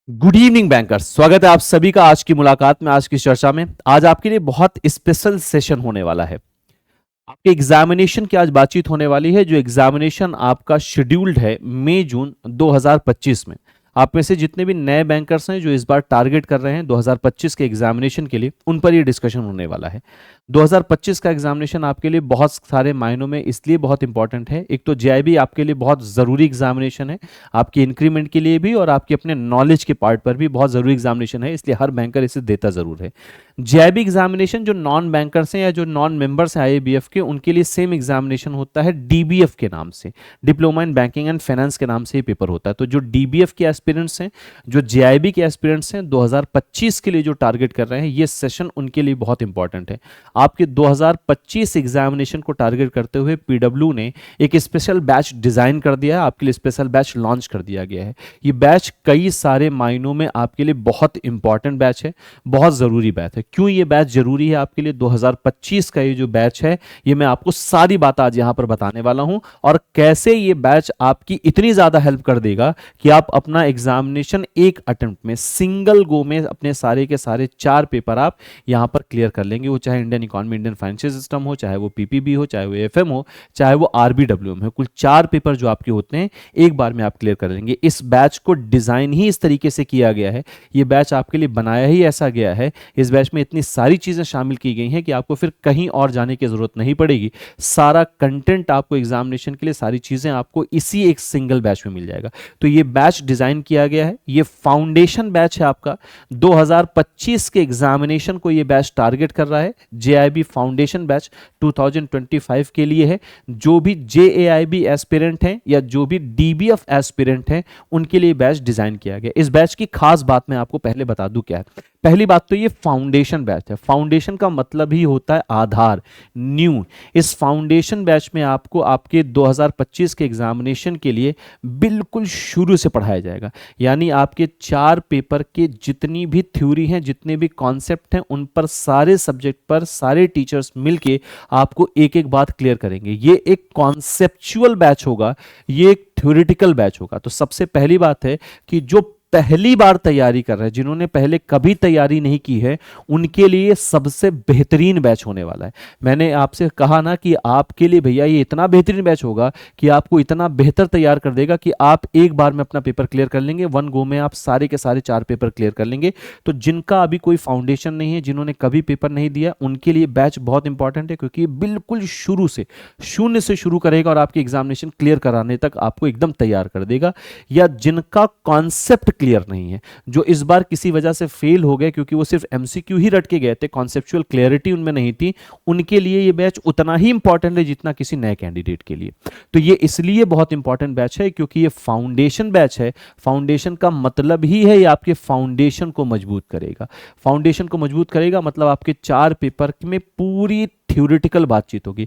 Good evening bankers. स्वागत है आप सभी का आज की मुलाकात में, आज की चर्चा में। आज आपके लिए बहुत स्पेशल सेशन होने वाला है। आपके एग्जामिनेशन की आज बातचीत होने वाली है। जो एग्जामिनेशन आपका शेड्यूल्ड है मई जून 2025 में, आप में से जितने भी नए बैंकर्स हैं जो इस बार टारगेट कर रहे हैं 2025 के एग्जामिनेशन के लिए, उन पर ये डिस्कशन होने वाला है। 2025 का एग्जामिनेशन आपके लिए बहुत सारे मायनों में इसलिए बहुत इंपॉर्टेंट है। एक तो जेआईबी आपके लिए बहुत ज़रूरी एग्जामिनेशन है, आपकी इंक्रीमेंट के लिए भी और आपके अपने नॉलेज के पार्ट पर भी बहुत ज़रूरी एग्जामिनेशन है, इसलिए हर बैंकर इसे देता ज़रूर है। जेआईबी एग्जामिनेशन जो नॉन बैंकर्स हैं या जो नॉन मेंबर्स हैं आईएबीएफ के, उनके लिए सेम एग्जामिनेशन होता है डीबीएफ के नाम से, diploma in banking and finance के नाम से ये पेपर होता है। तो जो डीबीएफ के एस्पिरेंट्स हैं, जो जेआईबी के एस्पिरेंट्स हैं, 2025 के लिए जो टारगेट कर रहे हैं, ये सेशन उनके लिए बहुत इंपॉर्टेंट है। आपके 2025 एग्जामिनेशन को टारगेट करते हुए पीडब्ल्यू ने एक स्पेशल बैच डिजाइन कर दिया है, आपके लिए स्पेशल बैच लॉन्च कर दिया गया है। ये बैच कई सारे मायनों में आपके लिए बहुत इंपॉर्टेंट बैच है, बहुत ज़रूरी बैच है। क्यों ये बैच जरूरी है आपके लिए? 2025 का ये जो बैच है, ये मैं आपको सारी बात आज यहां पर बताने वाला हूं, और कैसे ये बैच आपकी इतनी ज्यादा हेल्प कर देगा कि आप अपना एग्जामिनेशन एक अटेम्प्ट में, सिंगल गो में, अपने सारे के सारे 4 पेपर आप यहां पर क्लियर कर लेंगे। वो चाहे Indian economy, Indian financial system हो, चाहे वो पीपीबी हो, चाहे वो एफएम हो, चाहे वो आरबीडब्ल्यूएम हो, कुल 4 पेपर जो आपके होते हैं एक बार में आप क्लियर कर लेंगे। इस बैच को डिजाइन ही इस तरीके से किया गया है, ये बैच आपके लिए बनाया ही ऐसा गया है। इस बैच में इतनी सारी चीजें शामिल की गई हैं कि आपको फिर कहीं और जाने की जरूरत नहीं पड़ेगी। सारा कंटेंट आपको एग्जामिनेशन के लिए, सारी चीजें आपको इसी एक सिंगल बैच में मिल जाएगा। तो ये बैच डिजाइन किया गया है, ये फाउंडेशन बैच है आपका। 2025 के एग्जामिनेशन को ये बैच टारगेट कर रहा है। जेआईबी फाउंडेशन बैच 2025 के लिए है। जो भी जेएआईबी एस्पिरेंट हैं या जो भी डीबीएफ एस्पिरेंट हैं, उनके लिए बैच डिजाइन किया गया। इस बैच की खास बात मैं आपको पहले बता दूं क्या है। पहली बात तो ये फाउंडेशन बैच है। फाउंडेशन का मतलब ही होता है आधार, न्यू। इस फाउंडेशन बैच में आपको आपके 2025 के एग्जामिनेशन के लिए बिल्कुल शुरू से पढ़ाया जाएगा। यानी आपके 4 पेपर के जितनी भी थ्योरी हैं, जितने भी कॉन्सेप्ट हैं, उन पर सारे सब्जेक्ट पर सारे टीचर्स मिलके आपको एक एक बात क्लियर करेंगे। ये एक कॉन्सेप्चुअल बैच होगा, ये एक थ्योरेटिकल बैच होगा। तो सबसे पहली बात है कि जो पहली बार तैयारी कर रहे हैं, जिन्होंने पहले कभी तैयारी नहीं की है, उनके लिए सबसे बेहतरीन बैच होने वाला है। मैंने आपसे कहा ना कि आपके लिए भैया ये इतना बेहतरीन बैच होगा कि आपको इतना बेहतर तैयार कर देगा कि आप एक बार में अपना पेपर क्लियर कर लेंगे। वन गो में आप सारे के सारे 4 पेपर क्लियर कर लेंगे। तो जिनका अभी कोई फाउंडेशन नहीं है, जिन्होंने कभी पेपर नहीं दिया, उनके लिए बैच बहुत इंपॉर्टेंट है, क्योंकि बिल्कुल शुरू से, शून्य से शुरू करेगा और आपके एग्जामिनेशन क्लियर कराने तक आपको एकदम तैयार कर देगा। या जिनका कॉन्सेप्ट क्लियर नहीं है, जो इस बार किसी वजह से फेल हो गए क्योंकि वो सिर्फ एमसीक्यू ही रट के गए थे, कॉन्सेप्चुअल क्लैरिटी उनमें नहीं थी, उनके लिए ये बैच उतना ही इंपॉर्टेंट है जितना किसी नए कैंडिडेट के लिए। तो ये इसलिए बहुत इंपॉर्टेंट बैच है क्योंकि ये फाउंडेशन बैच है। फाउंडेशन का मतलब ही है ये आपके फाउंडेशन को मजबूत करेगा। फाउंडेशन को मजबूत करेगा मतलब आपके 4 पेपर में पूरी थ्योरेटिकल बातचीत होगी।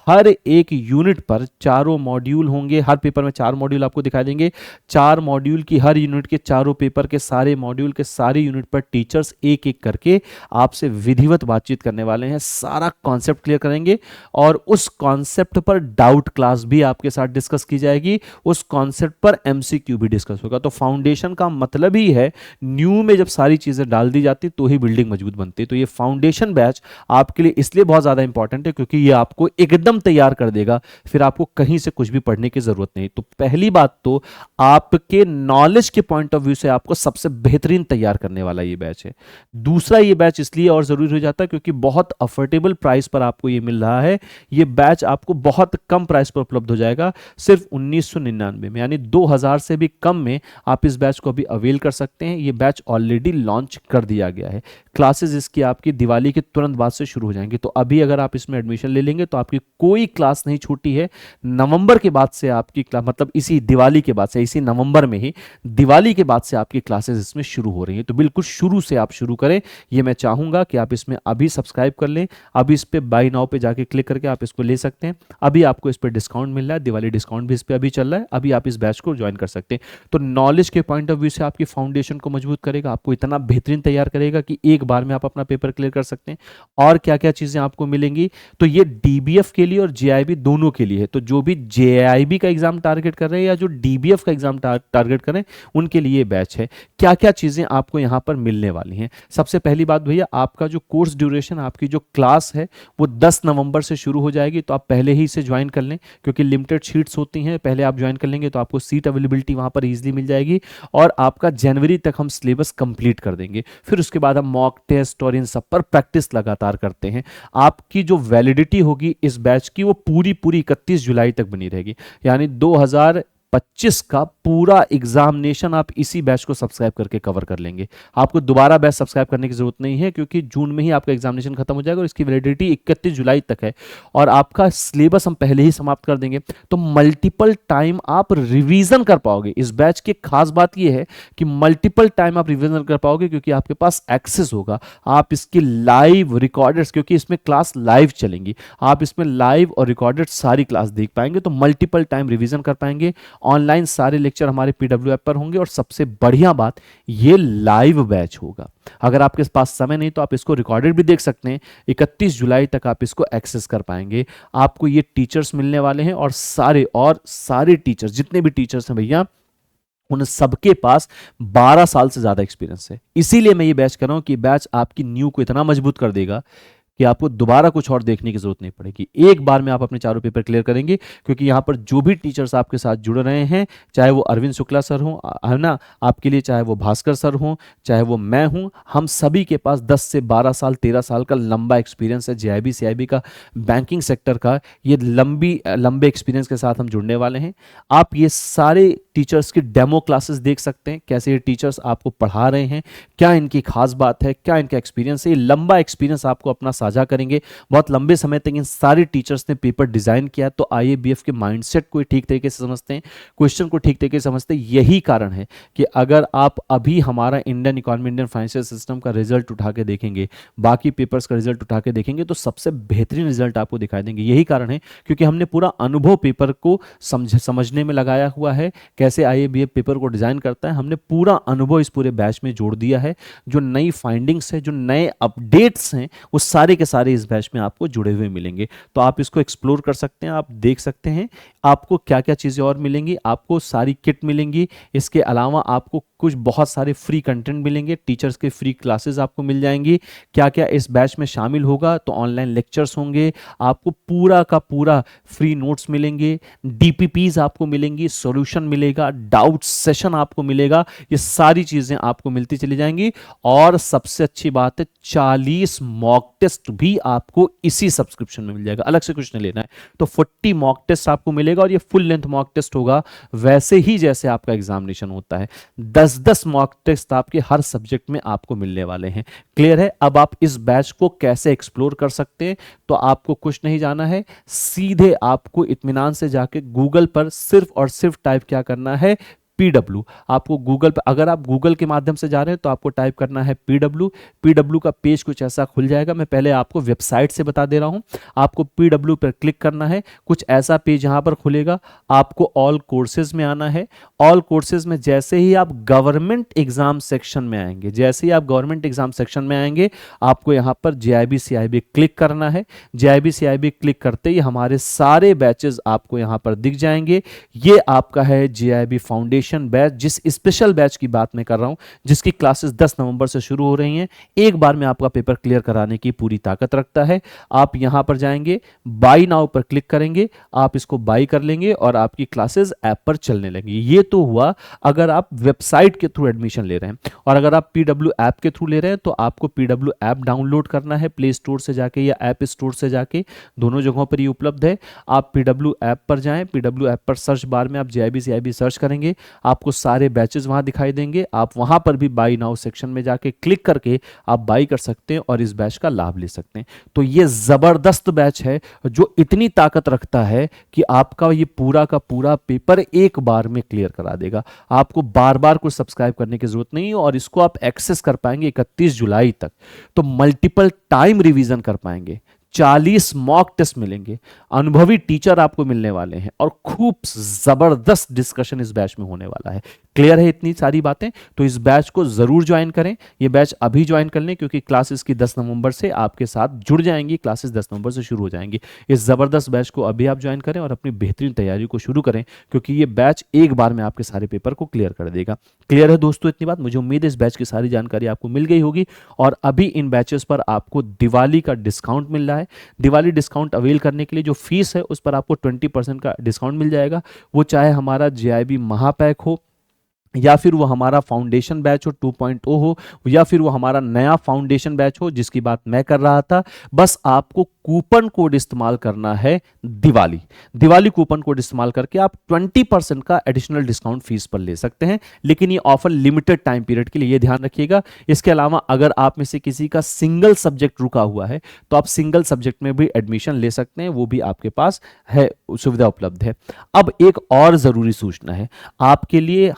हर एक यूनिट पर चारों मॉड्यूल होंगे। हर पेपर में 4 मॉड्यूल आपको दिखाई देंगे। 4 मॉड्यूल की हर यूनिट के चारों पेपर के सारे मॉड्यूल के सारे यूनिट पर टीचर्स एक एक करके आपसे विधिवत बातचीत करने वाले हैं, सारा कॉन्सेप्ट क्लियर करेंगे और उस कॉन्सेप्ट पर डाउट क्लास भी आपके साथ डिस्कस की जाएगी, उस कॉन्सेप्ट पर एमसीक्यू भी डिस्कस होगा। तो फाउंडेशन का मतलब ही है, न्यू में जब सारी चीजें डाल दी जाती तो ही बिल्डिंग मजबूत बनती है। तो ये फाउंडेशन बैच आपके लिए इसलिए बहुत ज्यादा इंपॉर्टेंट है क्योंकि ये आपको एकदम तैयार कर देगा, फिर आपको कहीं से कुछ भी पढ़ने की जरूरत नहीं। तो पहली बात तो आपके नॉलेज के पॉइंट ऑफ व्यू से आपको सबसे बेहतरीन तैयार करने वाला ये बैच है। दूसरा, ये बैच इसलिए और जरूरी हो जाता है क्योंकि बहुत अफोर्डेबल प्राइस पर आपको ये मिल रहा है। ये बैच आपको बहुत कम प्राइस पर उपलब्ध हो जाएगा, सिर्फ 1999 में, यानी 2000 से भी कम में आप इस बैच को अभी अवेल कर सकते हैं। ये बैच ऑलरेडी लॉन्च कर दिया गया है। क्लासेस इसकी आपकी दिवाली के तुरंत बाद से शुरू हो जाएंगी। तो अभी अगर आप इसमें एडमिशन ले लेंगे तो आपकी कोई क्लास नहीं छूटी है। नवंबर के बाद से आपकी क्लास, मतलब इसी दिवाली के बाद से, इसी नवंबर में ही दिवाली के बाद से आपकी क्लासेस इसमें शुरू हो रही हैं। तो बिल्कुल शुरू से आप शुरू करें, ये मैं चाहूंगा कि आप इसमें अभी सब्सक्राइब कर लें। अभी इस पे बाय नाउ पे जाके क्लिक करके आप इसको ले सकते हैं। अभी आपको इस पर डिस्काउंट मिल रहा है, दिवाली डिस्काउंट भी इस पर अभी चल रहा है। अभी आप इस बैच को ज्वाइन कर सकते हैं। तो नॉलेज के पॉइंट ऑफ व्यू से आपकी फाउंडेशन को मजबूत करेगा, आपको इतना बेहतरीन तैयार करेगा कि एक बार में आप अपना पेपर क्लियर कर सकते हैं। और क्या क्या चीजें आपको मिलेंगी करेंगी। तो ये डीबीएफ के लिए और जेआईबी दोनों के लिए है। तो जो भी जेआईबी का एग्जाम टारगेट कर रहे हैं या जो डीबीएफ का एग्जाम टारगेट कर रहे हैं उनके लिए ये बैच है। क्या क्या चीजें आपको यहाँ पर मिलने वाली हैं? सबसे पहली बात भैया, आपका जो कोर्स ड्यूरेशन, आपकी जो क्लास है वो 10 नवंबर से शुरू हो जाएगी। तो आप पहले ही इसे ज्वाइन कर लें, क्योंकि लिमिटेड सीट्स होती हैं। पहले आप ज्वाइन कर लेंगे तो आपको सीट अवेलेबिलिटी वहां पर इजीली मिल जाएगी और आपका जनवरी तक हम सिलेबस कंप्लीट कर देंगे। फिर उसके बाद हम मॉक टेस्ट और इन सब पर प्रैक्टिस लगातार करते हैं। आपकी जो वैलिडिटी होगी इस बैच की वो पूरी पूरी 31 जुलाई तक बनी रहेगी। यानी 2025 का पूरा एग्जामिनेशन आप इसी बैच को सब्सक्राइब करके कवर कर लेंगे। आपको दोबारा बैच सब्सक्राइब करने की जरूरत नहीं है, क्योंकि जून में ही आपका एग्जामिनेशन खत्म हो जाएगा और इसकी वैलिडिटी 31 जुलाई तक है और आपका सिलेबस हम पहले ही समाप्त कर देंगे। तो मल्टीपल टाइम आप रिवीजन कर पाओगे। इस बैच की खास बात यह है कि मल्टीपल टाइम आप रिवीजन कर पाओगे, क्योंकि आपके पास एक्सेस होगा। आप इसकी लाइव रिकॉर्डेड, क्योंकि इसमें क्लास लाइव चलेंगी, आप इसमें लाइव और रिकॉर्डेड सारी क्लास देख पाएंगे। तो मल्टीपल टाइम रिवीजन कर पाएंगे। ऑनलाइन सारे लेक्चर हमारे पीडब्ल्यू ऐप पर होंगे और सबसे बढ़िया बात, ये लाइव बैच होगा। अगर आपके पास समय नहीं तो आप इसको रिकॉर्डेड भी देख सकते हैं। 31 जुलाई तक आप इसको एक्सेस कर पाएंगे। आपको ये टीचर्स मिलने वाले हैं और सारे टीचर्स, जितने भी टीचर्स हैं भैया, उन सबके पास 12 साल से ज्यादा एक्सपीरियंस है। इसीलिए मैं ये बैच कर रहा हूं कि बैच आपकी न्यू को इतना मजबूत कर देगा कि आपको दोबारा कुछ और देखने की जरूरत नहीं पड़ेगी। एक बार में आप अपने चारों पेपर क्लियर करेंगे, क्योंकि यहाँ पर जो भी टीचर्स आपके साथ जुड़ रहे हैं, चाहे वो अरविंद शुक्ला सर हों, है ना, आपके लिए, चाहे वो भास्कर सर हों, चाहे वो मैं हूं, हम सभी के पास 10 से 12 साल 13 साल का लंबा एक्सपीरियंस है। जेआईबी सीआईबी का, बैंकिंग सेक्टर का, ये लंबे एक्सपीरियंस के साथ हम जुड़ने वाले हैं। आप ये सारे टीचर्स की डेमो क्लासेस देख सकते हैं, कैसे ये टीचर्स आपको पढ़ा रहे हैं, क्या इनकी खास बात है, क्या इनका एक्सपीरियंस है। ये लंबा एक्सपीरियंस आपको अपना साझा करेंगे। बहुत लंबे समय तक इन सारे टीचर्स ने पेपर डिजाइन किया, तो आईएबीएफ के माइंडसेट को ठीक तरीके से समझते हैं, क्वेश्चन को ठीक तरीके से समझते हैं। यही कारण है कि अगर आप अभी हमारा Indian economy, Indian financial system का रिजल्ट उठा के देखेंगे, बाकी पेपर्स का रिजल्ट उठा के देखेंगे, तो सबसे बेहतरीन रिजल्ट आपको दिखाई देंगे। यही कारण है क्योंकि हमने पूरा अनुभव पेपर को समझने में लगाया हुआ है। कैसे आईएबीएफ पेपर को डिजाइन करता है, हमने पूरा अनुभव इस पूरे बैच में जोड़ दिया है। जो नई फाइंडिंग्स है, जो नए अपडेट्स हैं, वो सारे के सारे इस बैच में आपको जुड़े हुए मिलेंगे। तो आप इसको एक्सप्लोर कर सकते हैं, आप देख सकते हैं आपको क्या क्या चीजें और मिलेंगी। आपको सारी किट मिलेंगी, इसके अलावा आपको कुछ बहुत सारे फ्री कंटेंट मिलेंगे, टीचर्स के फ्री क्लासेस आपको मिल जाएंगी। क्या क्या इस बैच में शामिल होगा, तो ऑनलाइन लेक्चर्स होंगे, आपको पूरा का पूरा फ्री नोट्स मिलेंगे, डीपीपीज आपको मिलेंगी, सॉल्यूशन मिलेगा, डाउट सेशन आपको मिलेगा। ये सारी चीजें आपको मिलती चली जाएंगी। और सबसे अच्छी बात है, 40 मॉक टेस्ट भी आपको इसी सब्सक्रिप्शन में मिल जाएगा, अलग से कुछ नहीं लेना है। तो 40 मॉक टेस्ट आपको मिलेगा और ये फुल लेंथ मॉक टेस्ट होगा, वैसे ही जैसे आपका एग्जामिनेशन होता है। 10-10 मॉक टेस्ट आपके हर सब्जेक्ट में आपको मिलने वाले हैं। क्लियर है? अब आप इस बैच को कैसे एक्सप्लोर कर सकते हैं, तो आपको कुछ नहीं जाना है, सीधे आपको इत्मीनान से जाके गूगल पर सिर्फ और सिर्फ टाइप क्या करना है, पीडब्ल्यू। आपको गूगल पर, अगर आप गूगल के माध्यम से जा रहे हैं तो आपको टाइप करना है पीडब्ल्यू। पीडब्ल्यू का पेज कुछ ऐसा खुल जाएगा। मैं पहले आपको वेबसाइट से बता दे रहा हूं। आपको पीडब्ल्यू पर क्लिक करना है, कुछ ऐसा पेज यहां पर खुलेगा। आपको ऑल कोर्सेज में आना है। ऑल कोर्सेज में जैसे ही आप गवर्नमेंट एग्जाम सेक्शन में आएंगे, जैसे ही आप गवर्नमेंट एग्जाम सेक्शन में आएंगे, आपको यहां पर जेआईबी सीआईबी क्लिक करना है। जेआईबी सीआईबी क्लिक करते ही हमारे सारे बैचेस आपको यहां पर दिख जाएंगे। ये आपका है जेआईबी फाउंडेशन बैच, जिस स्पेशल बैच की बात मैं कर रहा हूं, जिसकी क्लासेस 10 नवंबर से शुरू हो रही हैं। एक बार में आपका पेपर क्लियर कराने की पूरी ताकत रखता है। आप यहां पर जाएंगे, बाई नाउ पर क्लिक करेंगे, आप इसको बाई कर लेंगे और आपकी क्लासेस ऐप पर चलने लगेंगी। ये तो हुआ अगर आप वेबसाइट के थ्रू एडमिशन ले रहे हैं, और अगर आप पीडब्ल्यू ऐप के थ्रू ले रहे हैं तो आपको पीडब्ल्यू ऐप डाउनलोड करना है प्ले स्टोर से जाके या ऐप स्टोर से जाके, दोनों जगहों पर ये उपलब्ध है। आप पीडब्ल्यू ऐप पर जाएं, पीडब्ल्यू ऐप पर सर्च बार में आप जेआईबी सीआईबी सर्च करेंगे, आपको सारे बैचेस वहां दिखाई देंगे। आप वहां पर भी बाई नाउ सेक्शन में जाके क्लिक करके आप बाई कर सकते हैं और इस बैच का लाभ ले सकते हैं। तो ये जबरदस्त बैच है जो इतनी ताकत रखता है कि आपका ये पूरा का पूरा पेपर एक बार में क्लियर करा देगा। आपको बार बार कुछ सब्सक्राइब करने की जरूरत नहीं है और इसको आप एक्सेस कर पाएंगे 31 जुलाई तक। तो मल्टीपल टाइम रिवीजन कर पाएंगे, 40 मॉक टेस्ट मिलेंगे, अनुभवी टीचर आपको मिलने वाले हैं और खूब जबरदस्त डिस्कशन इस बैच में होने वाला है। क्लियर है इतनी सारी बातें? तो इस बैच को जरूर ज्वाइन करें। ये बैच अभी ज्वाइन कर लें क्योंकि क्लासेस की 10 नवंबर से आपके साथ जुड़ जाएंगी, क्लासेस 10 नवंबर से शुरू हो जाएंगी। इस जबरदस्त बैच को अभी आप ज्वाइन करें और अपनी बेहतरीन तैयारी को शुरू करें क्योंकि ये बैच एक बार में आपके सारे पेपर को क्लियर कर देगा। क्लियर है दोस्तों इतनी बात? मुझे उम्मीद है इस बैच की सारी जानकारी आपको मिल गई होगी। और अभी इन बैचेस पर आपको दिवाली का डिस्काउंट मिल रहा है। दिवाली डिस्काउंट अवेल करने के लिए जो फीस है उस पर आपको 20% का डिस्काउंट मिल जाएगा। वो चाहे हमारा JIB महापैक हो, या फिर वो हमारा फाउंडेशन बैच हो 2.0 हो, या फिर वो हमारा नया फाउंडेशन बैच हो जिसकी बात मैं कर रहा था। बस आपको कूपन कोड इस्तेमाल करना है दिवाली कूपन कोड इस्तेमाल करके आप 20% का एडिशनल डिस्काउंट फीस पर ले सकते हैं। लेकिन ये ऑफर लिमिटेड टाइम पीरियड के लिए, ये ध्यान रखिएगा। इसके अलावा अगर आप में से किसी का सिंगल सब्जेक्ट रुका हुआ है तो आप सिंगल सब्जेक्ट में भी एडमिशन ले सकते हैं, वो भी आपके पास है, सुविधा उपलब्ध है। अब एक और जरूरी सूचना है आपके लिए।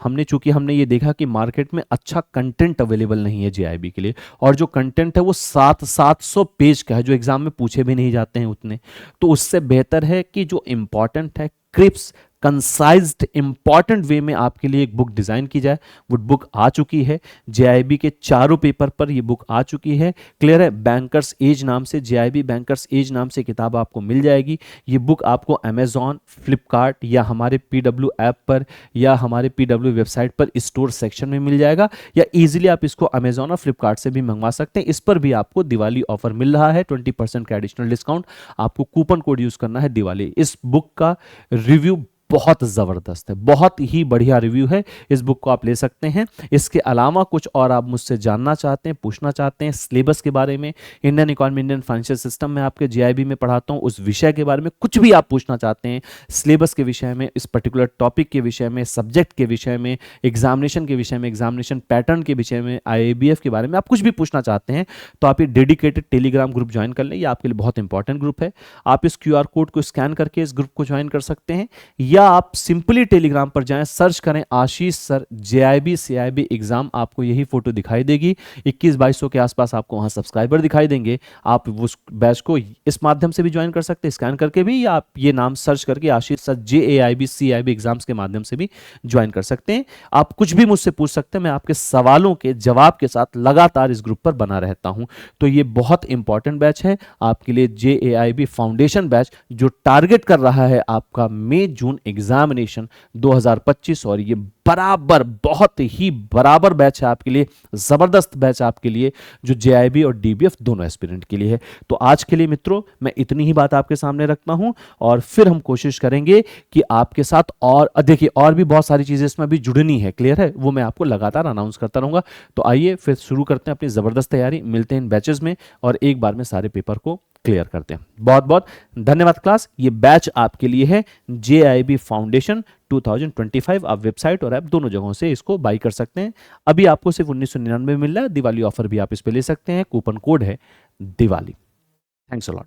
हमने ये देखा कि मार्केट में अच्छा कंटेंट अवेलेबल नहीं है JIB के लिए, और जो कंटेंट है वो 700 पेज का है जो एग्जाम में पूछे भी नहीं जाते हैं उतने। तो उससे बेहतर है कि जो इंपॉर्टेंट है, क्रिप्स कंसाइज्ड इंपॉर्टेंट वे में आपके लिए एक बुक डिजाइन की जाए। वो बुक आ चुकी है, JIB के चारों पेपर पर ये बुक आ चुकी है। क्लियर है? बैंकर्स एज नाम से, JIB बैंकर्स एज नाम से किताब आपको मिल जाएगी। ये बुक आपको अमेजॉन, फ्लिपकार्ट या हमारे PW ऐप पर या हमारे PW वेबसाइट पर स्टोर सेक्शन में मिल जाएगा, या इजीली आप इसको अमेजॉन और फ्लिपकार्ट से भी मंगवा सकते हैं। इस पर भी आपको दिवाली ऑफर मिल रहा है, 20% का एडिशनल डिस्काउंट। आपको कूपन कोड यूज करना है दिवाली। इस बुक का रिव्यू बहुत ज़बरदस्त है, बहुत ही बढ़िया रिव्यू है। इस बुक को आप ले सकते हैं। इसके अलावा कुछ और आप मुझसे जानना चाहते हैं, पूछना चाहते हैं सिलेबस के बारे में, Indian economy, Indian financial system में आपके JIB में पढ़ाता हूँ उस विषय के बारे में, कुछ भी आप पूछना चाहते हैं सिलेबस के विषय में, इस पर्टिकुलर टॉपिक के विषय में, सब्जेक्ट के विषय में, एग्जामिनेशन के विषय में, एग्जामिनेशन पैटर्न के विषय में, IABF के बारे में आप कुछ भी पूछना चाहते हैं तो आप ये डेडिकेटेड टेलीग्राम ग्रुप ज्वाइन कर लें। ये आपके लिए बहुत इंपॉर्टेंट ग्रुप है। आप इस QR कोड को स्कैन करके इस ग्रुप को ज्वाइन कर सकते हैं, या आप सिंपली टेलीग्राम पर जाएं, सर्च करें आशीष सर JIB CIB एग्जाम, आपको यही फोटो दिखाई देगी। 21-2200 के आसपास आपको वहां सब्सक्राइबर दिखाई देंगे। आप उस बैच को इस माध्यम से भी ज्वाइन कर सकते हैं, स्कैन करके भी, या आप ये नाम सर्च करके आशीष सर JAIB CIB एग्जाम्स के माध्यम से भी ज्वाइन कर सकते हैं। आप कुछ भी मुझसे पूछ सकते हैं, मैं आपके सवालों के जवाब के साथ लगातार इस ग्रुप पर बना रहता हूं। तो ये बहुत इंपॉर्टेंट बैच है आपके लिए, JAIB फाउंडेशन बैच, जो टारगेट कर रहा है आपका मई जून एग्जामिनेशन 2025। और ये बराबर, बहुत ही बराबर बैच है आपके लिए, जबरदस्त बैच आपके लिए, जो JIB और DBF दोनों एस्पिरेंट के लिए है। तो आज के लिए मित्रों मैं इतनी ही बात आपके सामने रखता हूं, और फिर हम कोशिश करेंगे कि आपके साथ, और देखिए और भी बहुत सारी चीजें इसमें भी जुड़नी है। क्लियर है? वो मैं आपको लगातार अनाउंस करता रहूंगा। तो आइए फिर शुरू करते हैं अपनी जबरदस्त तैयारी। मिलते हैं इन बैचेस में और एक बार में सारे पेपर को क्लियर करते हैं। बहुत बहुत धन्यवाद क्लास। ये बैच आपके लिए है, JIB फाउंडेशन 2025। आप वेबसाइट और ऐप दोनों जगहों से इसको बाई कर सकते हैं। अभी आपको सिर्फ 1999 मिल रहा है। दिवाली ऑफर भी आप इस पे ले सकते हैं, कूपन कोड है दिवाली। Thanks a lot.